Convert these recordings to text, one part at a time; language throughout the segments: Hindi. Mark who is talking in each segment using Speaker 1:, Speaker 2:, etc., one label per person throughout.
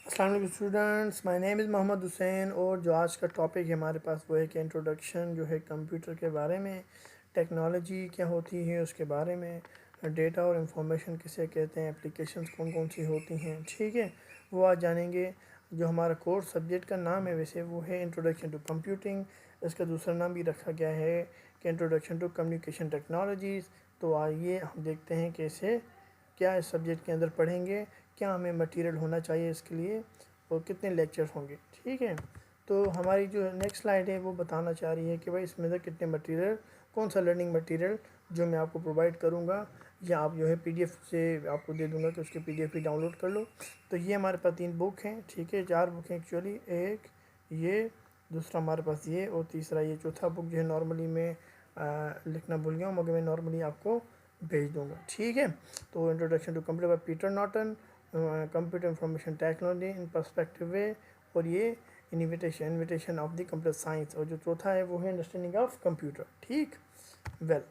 Speaker 1: अस्सलाम वालेकुम students, my name is Mohammad Hussain. और जो आज का टॉपिक है हमारे पास वो है कि इंट्रोडक्शन जो है कंप्यूटर के बारे में, टेक्नोलॉजी क्या होती है उसके बारे में, डेटा और इंफॉर्मेशन किसे कहते हैं, एप्लीकेशंस कौन कौन सी होती हैं, ठीक है, वो आज जानेंगे। जो हमारा कोर्स सब्जेक्ट का नाम है वैसे वो है इंट्रोडक्शन टू कंप्यूटिंग। इसका दूसरा नाम भी रखा गया है कि इंट्रोडक्शन टू कम्युनिकेशन टेक्नोलॉजीज़। तो आइए हम देखते हैं कैसे क्या इस सब्जेक्ट के अंदर पढ़ेंगे, क्या हमें मटेरियल होना चाहिए इसके लिए और कितने लेक्चर्स होंगे, ठीक है। तो हमारी जो नेक्स्ट स्लाइड है वो बताना चाह रही है कि भाई इसमें से कितने मटेरियल, कौन सा लर्निंग मटेरियल जो मैं आपको प्रोवाइड करूँगा या आप जो है पीडीएफ से आपको दे दूँगा कि उसके पीडीएफ भी डाउनलोड कर लो। तो ये हमारे पास 3 बुक हैं, ठीक है, 4 बुक हैं एक्चुअली, एक ये, दूसरा हमारे पास ये और तीसरा ये। चौथा बुक जो है नॉर्मली मैं लिखना भूल गया हूँ, मगर मैं नॉर्मली आपको भेज दूँगा, ठीक है। तो introduction to computer by Peter Norton, computer information technology in perspective way, और ये invitation of the computer science, और जो चौथा है वो है अंडरस्टैंडिंग ऑफ कंप्यूटर, ठीक। वेल,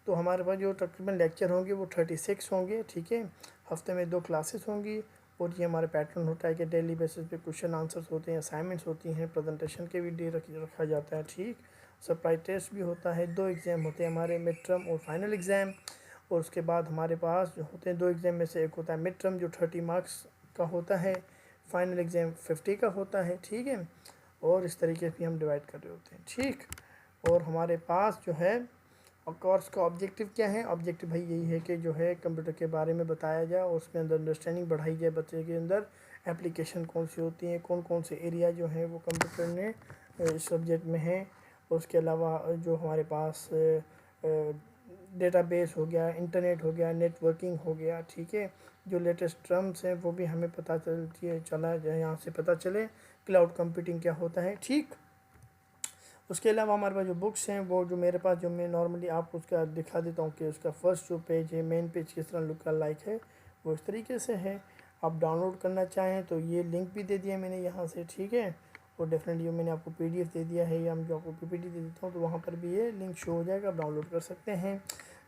Speaker 1: तो हमारे पास जो तकरीबन लेक्चर होंगे वो 36 होंगे, ठीक है। हफ्ते में 2 क्लासेस होंगी और ये हमारे पैटर्न होता है कि डेली बेसिस पे क्वेश्चन आंसर्स होते हैं, असाइनमेंट्स होती हैं, प्रेजेंटेशन के भी डे रखा जाता है, ठीक। सरप्राइज टेस्ट भी होता है, 2 एग्ज़ाम होते हैं हमारे, मिड टर्म और फाइनल एग्ज़ाम। और उसके बाद हमारे पास जो होते हैं 2 एग्ज़ाम में से एक होता है मिड टर्म जो 30 मार्क्स का होता है, फाइनल एग्ज़ाम 50 का होता है, ठीक है। और इस तरीके से हम डिवाइड कर रहे होते हैं, ठीक। और हमारे पास जो है और कोर्स का ऑब्जेक्टिव क्या है, ऑब्जेक्टिव भाई यही है कि जो है कंप्यूटर के बारे में बताया जाए और उसमें अंदर अंडरस्टैंडिंग बढ़ाई जाए बच्चे के अंदर, एप्लीकेशन कौन सी होती हैं, कौन कौन से एरिया जो हैं वो कंप्यूटर ने सब्जेक्ट में हैं। और उसके अलावा जो हमारे पास डेटाबेस हो गया, इंटरनेट हो गया, नेटवर्किंग हो गया, ठीक है। जो लेटेस्ट टर्म्स हैं वो भी हमें पता चलती है, चला जाए यहाँ से पता चले क्लाउड कंप्यूटिंग क्या होता है, ठीक। उसके अलावा हमारे पास जो बुक्स हैं वो जो मेरे पास, जो मैं नॉर्मली आपको उसका दिखा देता हूँ कि उसका फर्स्ट जो पेज है, मेन पेज किस तरह लुक लाइक है, वो इस तरीके से है। आप डाउनलोड करना चाहें तो ये लिंक भी दे दिया मैंने यहाँ से, ठीक है। और डेफिनेटली मैंने आपको पीडीएफ दे दिया है, या मैं जो आपको पीपीटी दे देता हूँ तो वहाँ पर भी ये लिंक शो हो जाएगा, आप डाउनलोड कर सकते हैं।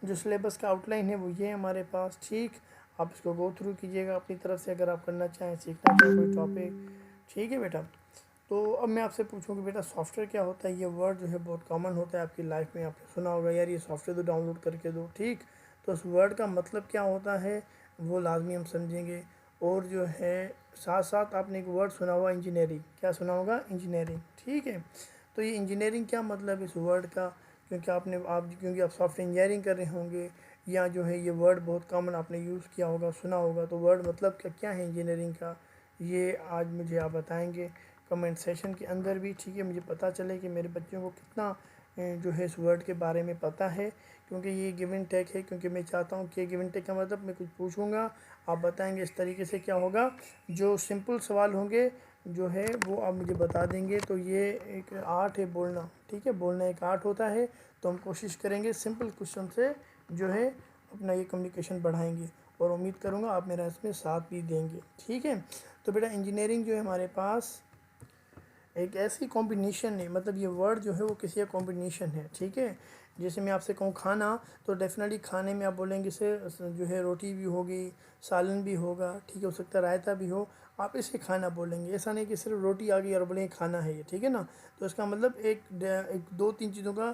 Speaker 1: जो सिलेबस का आउटलाइन है वो ये है हमारे पास, ठीक। आप इसको गो थ्रू कीजिएगा अपनी तरफ से अगर आप करना चाहें, सीखना चाहें कोई टॉपिक, ठीक है बेटा। तो अब मैं आपसे पूछूं कि बेटा सॉफ्टवेयर क्या होता है। ये वर्ड जो है बहुत कॉमन होता है आपकी लाइफ में, आपने सुना होगा यार ये सॉफ्टवेयर तो डाउनलोड करके दो, ठीक। तो उस वर्ड का मतलब क्या होता है वो लाजमी हम समझेंगे। और जो है साथ साथ आपने एक वर्ड सुना होगा इंजीनियरिंग, क्या सुना होगा, इंजीनियरिंग, ठीक है। तो ये इंजीनियरिंग क्या मतलब इस वर्ड का, क्योंकि आप सॉफ्टवेयर इंजीनियरिंग कर रहे होंगे, या जो है ये वर्ड बहुत कॉमन आपने यूज़ किया होगा, सुना होगा। तो वर्ड मतलब क्या क्या है इंजीनियरिंग का, ये आज मुझे आप बताएंगे कमेंट सेशन के अंदर भी, ठीक है। मुझे पता चले कि मेरे बच्चों को कितना जो है इस वर्ड के बारे में पता है, क्योंकि ये गिव एंड टेक है। क्योंकि मैं चाहता हूँ कि गिव एंड टेक का मतलब मैं कुछ पूछूंगा, आप बताएंगे, इस तरीके से क्या होगा, जो सिंपल सवाल होंगे जो है वो आप मुझे बता देंगे। तो ये एक आर्ट है बोलना, ठीक है, बोलना एक आर्ट होता है। तो हम कोशिश करेंगे सिंपल क्वेश्चन से जो है अपना ये कम्युनिकेशन बढ़ाएंगे, और उम्मीद करूँगा आप मेरा इसमें साथ भी देंगे, ठीक है। तो बेटा इंजीनियरिंग जो है हमारे पास एक ऐसी कॉम्बिनेशन है, मतलब ये वर्ड जो है वो किसी का कॉम्बिनेशन है, ठीक है। जैसे मैं आपसे कहूँ खाना, तो डेफिनेटली खाने में आप बोलेंगे से जो है रोटी भी होगी, सालन भी होगा, ठीक है, हो सकता है रायता भी हो, आप इसे खाना बोलेंगे। ऐसा नहीं कि सिर्फ रोटी आ गई और बोलेंगे खाना है ये, ठीक है ना। तो इसका मतलब एक 2-3 चीज़ों का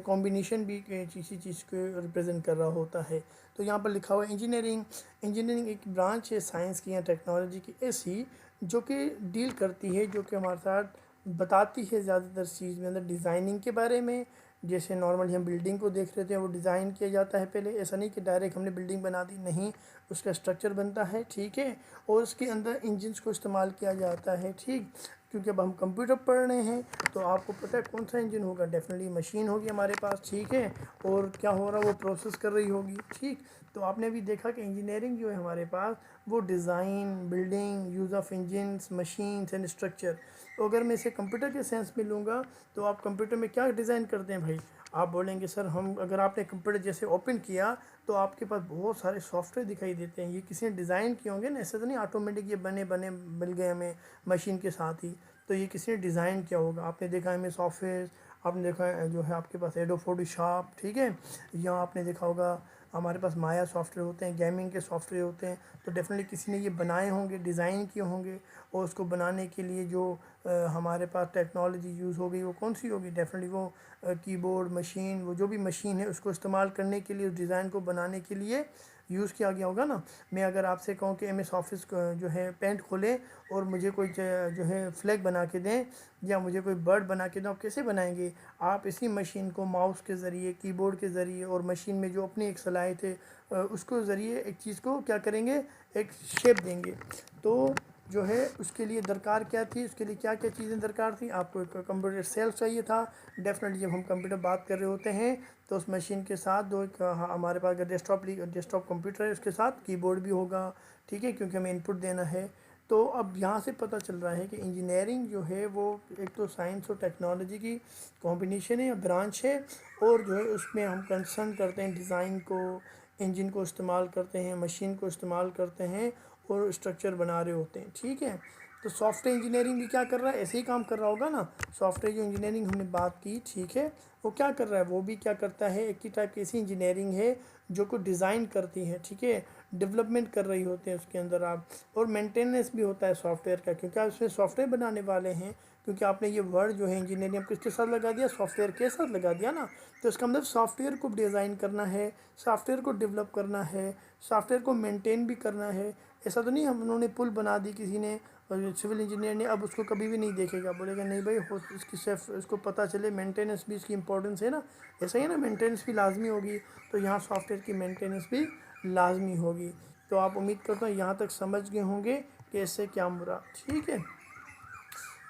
Speaker 1: कॉम्बिनेशन भी किसी चीज़ को रिप्रेजेंट कर रहा होता है। तो यहाँ पर लिखा हुआ है इंजीनियरिंग। इंजीनियरिंग एक ब्रांच है साइंस की या टेक्नोलॉजी की ऐसी, जो कि डील करती है, जो कि हमारे साथ बताती है ज़्यादातर चीज़ में अंदर डिज़ाइनिंग के बारे में। जैसे नॉर्मली हम बिल्डिंग को देख रहे थे, वो डिज़ाइन किया जाता है पहले, ऐसा नहीं कि डायरेक्ट हमने बिल्डिंग बना दी, नहीं, उसका स्ट्रक्चर बनता है, ठीक है। और उसके अंदर इंजन्स को इस्तेमाल किया जाता है, ठीक। क्योंकि अब हम कंप्यूटर पढ़ रहे हैं तो आपको पता है कौन सा इंजन होगा, डेफिनेटली मशीन होगी हमारे पास, ठीक है। और क्या हो रहा है, वो प्रोसेस कर रही होगी, ठीक। तो आपने भी देखा कि इंजीनियरिंग जो है हमारे पास वो design, building, use of engines, machines and structure. तो अगर मैं इसे कंप्यूटर के सेंस में लूँगा तो आप कंप्यूटर में क्या डिज़ाइन करते हैं भाई, आप बोलेंगे सर हम, अगर आपने कंप्यूटर जैसे ओपन किया तो आपके पास बहुत सारे सॉफ्टवेयर दिखाई देते हैं, ये किसी ने डिज़ाइन किए होंगे ना, ऐसे तो नहीं ऑटोमेटिक ये बने बने मिल गए हमें मशीन के साथ ही। तो ये किसी ने डिज़ाइन किया होगा, आपने देखा है हमें सॉफ्टवेयर, आपने देखा है जो है आपके पास एडोब फोटोशॉप, ठीक है, या आपने देखा होगा हमारे पास माया सॉफ्टवेयर होते हैं, गेमिंग के सॉफ्टवेयर होते हैं, तो डेफिनेटली किसी ने ये बनाए होंगे, डिज़ाइन किए होंगे, और उसको बनाने के लिए जो हमारे पास टेक्नोलॉजी यूज़ हो गई वो कौन सी होगी? डेफिनेटली वो कीबोर्ड मशीन, वो जो भी मशीन है उसको इस्तेमाल करने के लिए, उस डिज़ाइन को बनाने के लिए यूज़ किया गया होगा ना। मैं अगर आपसे कहूँ कि एम एस ऑफिस जो है पेंट खोलें और मुझे कोई जो है फ्लैग बना के दें या मुझे कोई बर्ड बना के दें, आप कैसे बनाएंगे? आप इसी मशीन को माउस के ज़रिए, कीबोर्ड के ज़रिए और मशीन में जो अपनी एक सलाहियत है उसको ज़रिए एक चीज़ को क्या करेंगे, एक शेप देंगे। तो जो है उसके लिए दरकार क्या थी, उसके लिए क्या क्या चीज़ें दरकार थी? आपको एक कंप्यूटर सेल्फ चाहिए था। डेफिनेटली जब हम कंप्यूटर बात कर रहे होते हैं तो उस मशीन के साथ दो एक हमारे पास अगर डेस्कटॉप कंप्यूटर है उसके साथ कीबोर्ड भी होगा, ठीक है, क्योंकि हमें इनपुट देना है। तो अब यहाँ से पता चल रहा है कि इंजीनियरिंग जो है वो एक तो साइंस और टेक्नोलॉजी की कॉम्बिनेशन है या ब्रांच है, और जो है उसमें हम कंसर्न करते हैं डिज़ाइन को, इंजन को इस्तेमाल करते हैं, मशीन को इस्तेमाल करते हैं और स्ट्रक्चर बना रहे होते हैं, ठीक है। तो सॉफ्टवेयर इंजीनियरिंग भी क्या कर रहा है? ऐसे ही काम कर रहा होगा ना। सॉफ्टवेयर जो इंजीनियरिंग हमने बात की, ठीक है, वो क्या कर रहा है? वो भी क्या करता है, एक ही टाइप की ऐसी इंजीनियरिंग है जो को डिज़ाइन करती है, ठीक है, डेवलपमेंट कर रही होते हैं उसके अंदर आप, और मेंटेनेंस भी होता है सॉफ्टवेयर का, क्योंकि आप उसमें सॉफ्टवेयर बनाने वाले हैं। क्योंकि आपने ये वर्ड जो है इंजीनियरिंग किसके साथ लगा दिया? सॉफ्टवेयर के साथ लगा दिया ना। तो इसका मतलब सॉफ्टवेयर को डिज़ाइन करना है, सॉफ्टवेयर को डेवलप करना है, सॉफ्टवेयर को मेंटेन भी करना है। ऐसा तो नहीं हम उन्होंने पुल बना दी किसी ने और सिविल इंजीनियर ने, अब उसको कभी भी नहीं देखेगा, बोलेगा नहीं भाई हो इसकी सेफ, इसको पता चले मेंटेनेंस भी इसकी इंपॉर्टेंस है ना। ऐसा ही है ना, मेंटेनेंस भी लाजमी होगी, तो यहाँ सॉफ्टवेयर की मेंटेनेंस भी लाजमी होगी। तो आप उम्मीद करता हूँ यहाँ तक समझ गए होंगे कि इससे क्या मुराद, ठीक है।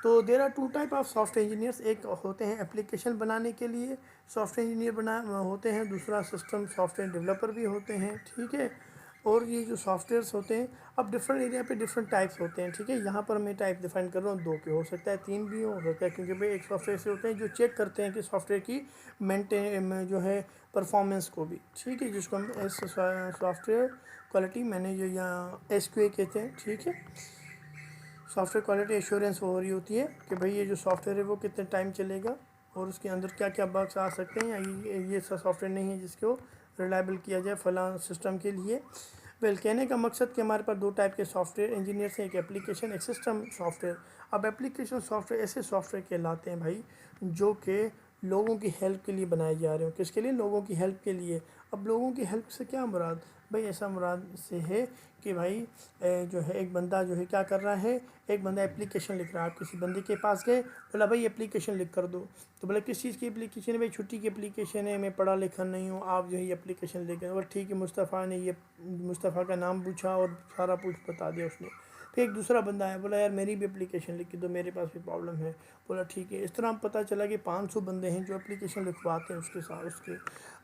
Speaker 1: तो there are two type of software engineers, एक होते हैं एप्लीकेशन बनाने के लिए सॉफ्टवेयर इंजीनियर बना होते हैं, दूसरा सिस्टम सॉफ्टवेयर डेवलपर भी होते हैं, ठीक है। और ये जो सॉफ्टवेयर्स होते हैं अब डिफरेंट एरिया पे डिफरेंट टाइप्स होते हैं, ठीक है। यहाँ पर मैं टाइप डिफाइन कर रहा हूँ, दो के हो सकता है, तीन भी हो सकता है, क्योंकि भाई एक सॉफ्टवेयर से होते हैं जो चेक करते हैं कि सॉफ्टवेयर की मेंटेन जो है परफॉर्मेंस को भी, ठीक है, जिसको हम एस सॉफ्टवेयर क्वालिटी मैनेजर या SQA कहते हैं, ठीक है। सॉफ्टवेयर क्वालिटी एश्योरेंस वो हो रही होती है कि भाई ये जो सॉफ्टवेयर है वो कितने टाइम चलेगा और उसके अंदर क्या क्या बग्स आ सकते हैं, या ये सा सॉफ्टवेयर नहीं है जिसको रिलायबल किया जाए फलां सिस्टम के लिए। वेल, कहने का मकसद कि हमारे पास दो टाइप के सॉफ्टवेयर इंजीनियर्स हैं, एक एप्लीकेशन, एक सिस्टम सॉफ्टवेयर। अब एप्लीकेशन सॉफ्टवेयर ऐसे सॉफ्टवेयर कहलाते हैं भाई जो कि लोगों की हेल्प के लिए बनाए जा रहे हो। किसके लिए? लोगों की हेल्प के लिए। अब लोगों की हेल्प से क्या मुराद? भाई ऐसा मुराद से है कि भाई जो है एक बंदा जो है क्या कर रहा है, एक बंदा एप्लीकेशन लिख रहा है, आप किसी बंदे के पास गए, बोला भाई एप्लीकेशन लिख कर दो, तो बोला किस चीज़ की एप्लीकेशन है? भाई छुट्टी की एप्लीकेशन है, मैं पढ़ा लिखा नहीं हूँ, आप जो है एप्लीकेशन लिख गए। बोला ठीक है, मुस्तफ़ा ने ये मुस्तफ़ा का नाम पूछा और सारा कुछ बता दिया उसने। फिर एक दूसरा बंदा आया, बोला यार मेरी भी एप्लीकेशन लिख के दो, मेरे पास भी प्रॉब्लम है। बोला ठीक है। इस तरह पता चला कि 500 बंदे हैं जो एप्लीकेशन लिखवाते हैं उसके साथ उसके।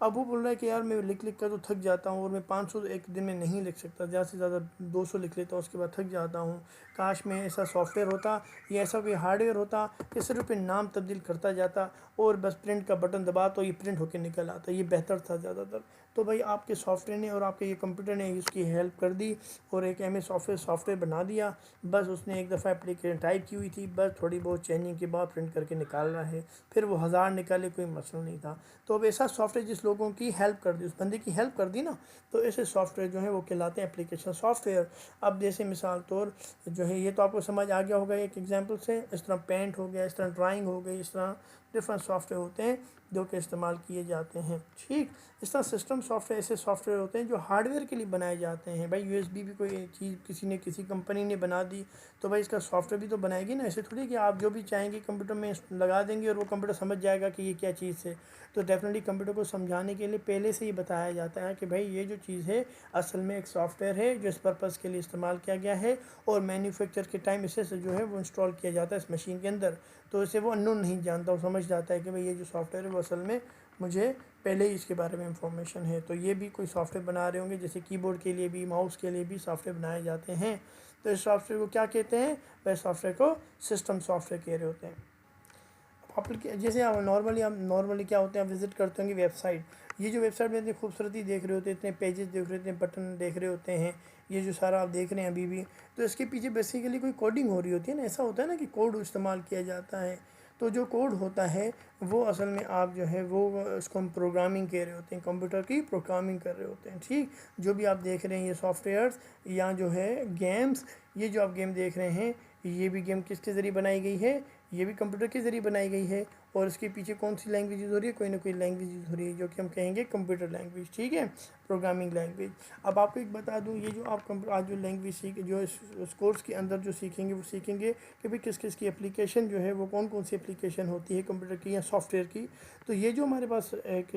Speaker 1: अब वो बोल रहा है कि यार मैं लिख लिख कर तो थक जाता हूँ और मैं 500 एक दिन में नहीं लिख सकता, ज़्यादा से ज़्यादा 200 लिख लेता हूँ, उसके बाद थक जाता हूँ। काश में ऐसा सॉफ्टवेयर होता या ऐसा कोई हार्डवेयर होता कि सिर्फ नाम तब्दील करता जाता और बस प्रिंट का बटन दबा तो ये प्रिंट होकर निकल आता, ये बेहतर था ज़्यादातर। तो भाई आपके सॉफ्टवेयर ने और आपके ये कंप्यूटर ने इसकी हेल्प कर दी और एक MS ऑफिस सॉफ्टवेयर बना दिया। बस उसने एक दफ़ा एप्लीकेशन टाइप की हुई थी, बस थोड़ी बहुत चेंजिंग के बाद प्रिंट करके निकाल रहा है, फिर वो 1000 निकाले, कोई मसला नहीं था। तो अब ऐसा सॉफ्टवेयर जिस लोगों की हेल्प कर दी, उस बंदे की हेल्प कर दी ना, तो ऐसे सॉफ्टवेयर जो है वो कहलाते हैं एप्लीकेशन सॉफ्टवेयर। अब जैसे मिसाल तौर जो है, ये तो आपको समझ आ गया होगा एक एग्जांपल से, इस तरह पेंट हो गया, इस तरह ड्राइंग हो गई, इस तरह डिफरेंट सॉफ्टवेयर होते हैं जो कि इस्तेमाल किए जाते हैं, ठीक। इस तरह सिस्टम सॉफ्टवेयर ऐसे सॉफ्टवेयर होते हैं जो हार्डवेयर के लिए बनाए जाते हैं। भाई USB भी कोई चीज़ किसी ने किसी कंपनी ने बना दी तो भाई इसका सॉफ्टवेयर भी तो बनाएगी ना। ऐसे थोड़ी कि आप जो भी चाहेंगे कंप्यूटर में लगा देंगे और वो कंप्यूटर समझ जाएगा कि ये क्या चीज़ है। तो डेफिनेटली कंप्यूटर को समझाने के लिए पहले से ही बताया जाता है कि भाई ये जो चीज़ है असल में एक सॉफ्टवेयर है जो इस पर्पज़ के लिए इस्तेमाल किया गया है और मैन्युफैक्चर के टाइम इसे जो है वो इंस्टॉल किया जाता है इस मशीन के अंदर। तो इसे वो अननोन नहीं जानता, वो समझ जाता है कि भाई ये जो सॉफ्टवेयर है वो असल में मुझे पहले ही इसके बारे में इंफॉर्मेशन है। तो ये भी कोई सॉफ्टवेयर बना रहे होंगे, जैसे कीबोर्ड के लिए भी, माउस के लिए भी सॉफ्टवेयर बनाए जाते हैं। तो इस सॉफ्टवेयर को क्या कहते हैं? वह सॉफ्टवेयर को सिस्टम सॉफ्टवेयर कह रहे होते हैं। जैसे आप नॉर्मली क्या होते हैं, आप विज़िट करते होंगे वेबसाइट। ये जो वेबसाइट में इतनी खूबसूरती देख रहे होते हैं, इतने पेजेस देख रहे होते हैं, बटन देख रहे होते हैं, ये जो सारा आप देख रहे हैं अभी भी, तो इसके पीछे बेसिकली कोई कोडिंग हो रही होती है ना। ऐसा होता है ना कि कोड इस्तेमाल किया जाता है। तो जो कोड होता है वो असल में आप जो है वो इसको हम प्रोग्रामिंग कह रहे होते हैं, कंप्यूटर की प्रोग्रामिंग कर रहे होते हैं। ठीक, जो भी आप देख रहे हैं ये सॉफ्टवेयर्स या जो है गेम्स, ये जो आप गेम देख रहे हैं ये भी गेम किसके ज़रिए बनाई गई है, ये भी कंप्यूटर के ज़रिए बनाई गई है। और इसके पीछे कौन सी लैंग्वेज यूज़ हो रही है, कोई ना कोई लैंग्वेज यूज़ हो रही है जो कि हम कहेंगे कंप्यूटर लैंग्वेज। ठीक है, प्रोग्रामिंग लैंग्वेज। अब आपको एक बता दूं, ये जो आप आज जो लैंग्वेज सीख जो इस कोर्स के अंदर जो सीखेंगे वो सीखेंगे कि भाई किस किस की एप्लीकेशन जो है वो कौन कौन सी एप्लीकेशन होती है कंप्यूटर की या सॉफ्टवेयर की। तो ये जो हमारे पास एक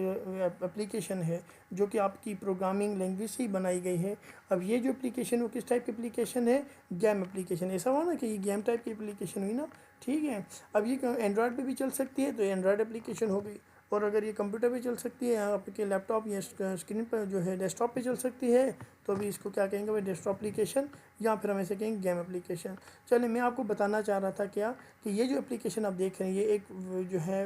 Speaker 1: एप्लीकेशन है जो कि आपकी प्रोग्रामिंग लैंग्वेज से ही बनाई गई है। अब ये जो एप्लीकेशन वो किस टाइप की एप्लीकेशन है, गेम एप्लीकेशन। ऐसा हुआ ना कि ये गेम टाइप की एप्लीकेशन हुई ना। ठीक है, अब ये एंड्रॉयड पे भी चल सकती है तो एंड्रॉयड एप्लीकेशन हो गई, और अगर ये कंप्यूटर पे चल सकती है आपके लैपटॉप या स्क्रीन पर जो है डेस्कटॉप पे चल सकती है तो अभी इसको क्या कहेंगे भाई, डेस्कटॉप एप्लीकेशन, या फिर हम ऐसे कहेंगे गेम एप्लीकेशन। चलिए, मैं आपको बताना चाह रहा था क्या कि ये जो एप्लीकेशन आप देख रहे हैं ये एक जो है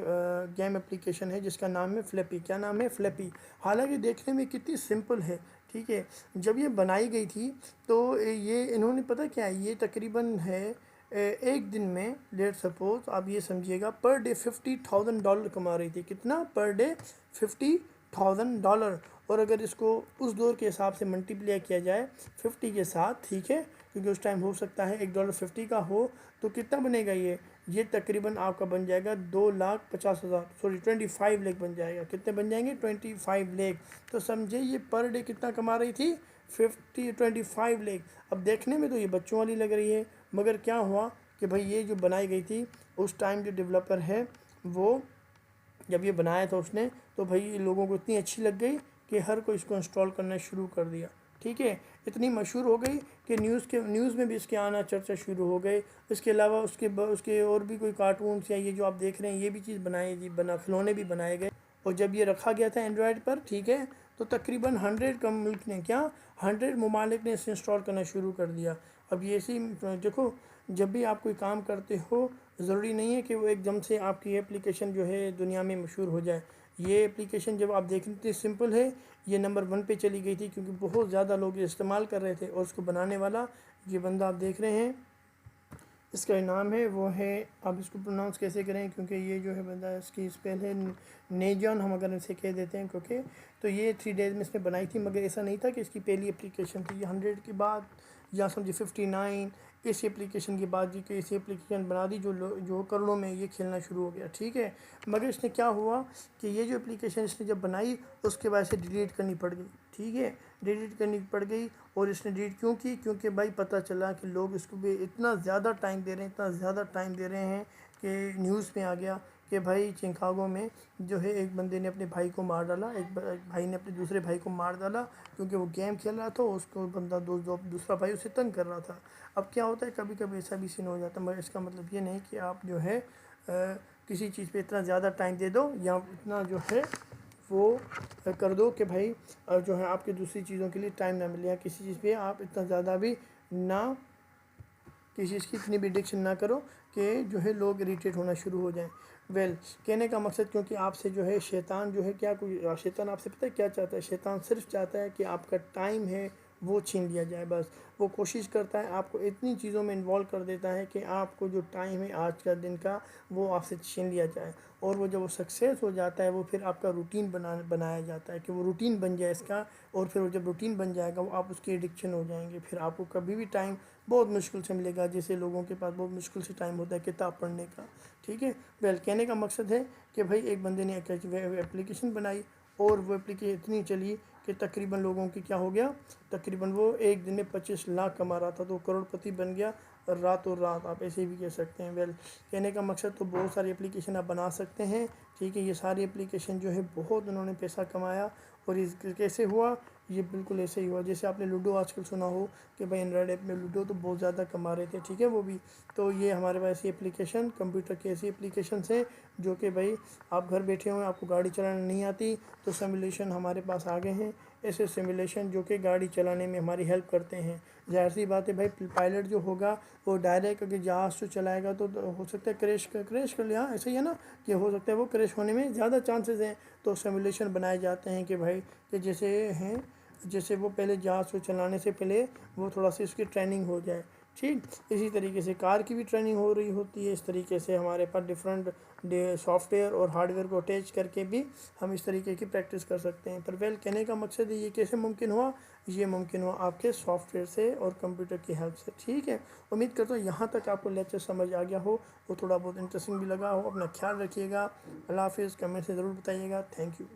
Speaker 1: गेम एप्लीकेशन है जिसका नाम है फ्लैपी। क्या नाम है, फ्लैपी। हालांकि देखने में कितनी सिंपल है। ठीक है, जब ये बनाई गई थी तो ये इन्होंने पता क्या है, ये तकरीबन है एक दिन में लेट सपोज आप ये समझिएगा पर डे $50,000 कमा रही थी। कितना, पर डे $50,000। और अगर इसको उस दौर के हिसाब से मल्टीप्लाई किया जाए 50 के साथ, ठीक है, क्योंकि उस टाइम हो सकता है $1.50 का हो, तो कितना बनेगा ये तकरीबन आपका बन जाएगा 2,50,000, सॉरी 25 लाख बन जाएगा। कितने बन जाएंगे, 25 लाख। तो समझे ये पर डे कितना कमा रही थी, 25 लाख। अब देखने में तो ये बच्चों वाली लग रही है, मगर क्या हुआ कि भाई ये जो बनाई गई थी उस टाइम जो डेवलपर है वो जब ये बनाया था उसने, तो भाई लोगों को इतनी अच्छी लग गई कि हर कोई इसको इंस्टॉल करना शुरू कर दिया। ठीक है, इतनी मशहूर हो गई कि न्यूज़ में भी इसके आना चर्चा शुरू हो गए। इसके अलावा उसके और भी कोई कार्टून्स या ये जो आप देख रहे हैं ये भी चीज़ खिलौने भी बनाए गए। और जब ये रखा गया था एंड्रॉयड पर, ठीक है, तो तकरीबन 100 कम मुल्क ने, क्या 100 ममालिक ने इसे इंस्टॉल करना शुरू कर दिया। अब ये ऐसी देखो, जब भी आप कोई काम करते हो ज़रूरी नहीं है कि वो एकदम से आपकी एप्लीकेशन जो है दुनिया में मशहूर हो जाए। ये एप्लीकेशन जब आप देखें तो सिंपल है, ये नंबर 1 पे चली गई थी क्योंकि बहुत ज़्यादा लोग इस्तेमाल कर रहे थे। और उसको बनाने वाला ये बंदा आप देख रहे हैं, इसका नाम है वो है, आप इसको प्रोनाउंस कैसे करें क्योंकि ये जो है बंदा इसकी स्पेल है नेजॉन, हम अगर इसे कह देते हैं क्योंकि। तो ये 3 डेज़ में इसने बनाई थी, मगर ऐसा नहीं था कि इसकी पहली एप्लीकेशन थी। ये 100 के बाद या समझिए 59 इस एप्लीकेशन की बात जी कि इसी एप्लीकेशन बना दी जो करोड़ों में ये खेलना शुरू हो गया। ठीक है, मगर इसने क्या हुआ कि ये जो एप्लीकेशन इसने जब बनाई उसके बाद से डिलीट करनी पड़ गई। ठीक है, डिलीट करनी पड़ गई। और इसने डिलीट क्यों की, क्योंकि भाई पता चला कि लोग इसको भी इतना ज़्यादा टाइम दे रहे हैं, इतना ज़्यादा टाइम दे रहे हैं कि न्यूज़ में आ गया कि भाई चिकागो में जो है एक बंदे ने अपने भाई को मार डाला, एक भाई ने अपने दूसरे भाई को मार डाला क्योंकि वो गेम खेल रहा था। उसको बंदा दूसरा भाई उसे तंग कर रहा था। अब क्या होता है, कभी कभी ऐसा भी सीन हो जाता है, मगर इसका मतलब ये नहीं कि आप जो है किसी चीज़ पे इतना ज़्यादा टाइम दे दो या इतना जो है वो कर दो कि भाई जो है आपकी दूसरी चीज़ों के लिए टाइम ना मिले, या किसी चीज़ पे आप इतना ज़्यादा भी ना, किसी चीज़ की इतनी भी एडिक्शन ना करो कि जो है लोग इरिटेट होना शुरू हो जाएं। कहने का मकसद, क्योंकि आपसे जो है शैतान जो है क्या, कोई शैतान आपसे पता है क्या चाहता है, शैतान सिर्फ चाहता है कि आपका टाइम है वो छीन लिया जाए। बस वो कोशिश करता है, आपको इतनी चीज़ों में इन्वॉल्व कर देता है कि आपको जो टाइम है आज का दिन का वो आपसे छीन लिया जाए। और वो जब वो सक्सेस हो जाता है वो फिर आपका रूटीन बनाया जाता है कि वो रूटीन बन जाए इसका। और फिर वो जब रूटीन बन जाएगा वो आप उसकी एडिक्शन हो जाएंगे। फिर आपको कभी भी टाइम बहुत मुश्किल से मिलेगा, जैसे लोगों के पास बहुत मुश्किल से टाइम होता है किताब पढ़ने का। ठीक है, कहने का मकसद है कि भाई एक बंदे ने एक एप्लीकेशन बनाई और वो एप्लीकेशन इतनी चली कि तकरीबन लोगों की क्या हो गया, तकरीबन वो एक दिन में 25 लाख कमा रहा था, तो करोड़पति बन गया रातों रात, आप ऐसे भी कह सकते हैं। कहने का मकसद तो बहुत सारी एप्लीकेशन आप बना सकते हैं। ठीक है, ये सारी एप्लीकेशन जो है बहुत उन्होंने पैसा कमाया। और इस कैसे हुआ, ये बिल्कुल ऐसे ही हुआ जैसे आपने लूडो आजकल सुना हो कि भाई एंड्रॉयड ऐप में लूडो तो बहुत ज़्यादा कमा रहे थे। ठीक है, वो भी तो ये हमारे पास ऐसी एप्लीकेशन, कंप्यूटर की ऐसी एप्लीकेशन है जो कि भाई आप घर बैठे हुए, आपको गाड़ी चलाना नहीं आती तो सिमुलेशन हमारे पास आ गए हैं। ऐसे सिमुलेशन जो कि गाड़ी चलाने में हमारी हेल्प करते हैं। ज़ाहिर सी बात है भाई, पायलट जो होगा वो डायरेक्ट अगर जहाज़ से चलाएगा तो हो सकता है क्रैश कर लिया, ऐसे ही है ना, कि हो सकता है वो क्रैश होने में ज़्यादा चांसेस हैं। तो सिमुलेशन बनाए जाते हैं कि भाई कि जैसे वो पहले जहाज़ को चलाने से पहले वो थोड़ा सी उसकी ट्रेनिंग हो जाए। ठीक। इसी तरीके से कार की भी ट्रेनिंग हो रही होती है। इस तरीके से हमारे पास डिफरेंट सॉफ्टवेयर और हार्डवेयर को अटैच करके भी हम इस तरीके की प्रैक्टिस कर सकते हैं। पर वेल, कहने का मकसद ये कैसे मुमकिन हुआ, ये मुमकिन हुआ आपके सॉफ्टवेयर से और कंप्यूटर की हेल्प से। ठीक है, उम्मीद करता हूँ यहाँ तक आपको लेक्चर समझ आ गया हो, वो थोड़ा बहुत इंटरेस्टिंग भी लगा हो। अपना ख्याल रखिएगा। अल्लाह हाफिज़। कमेंट से ज़रूर बताइएगा। Thank you.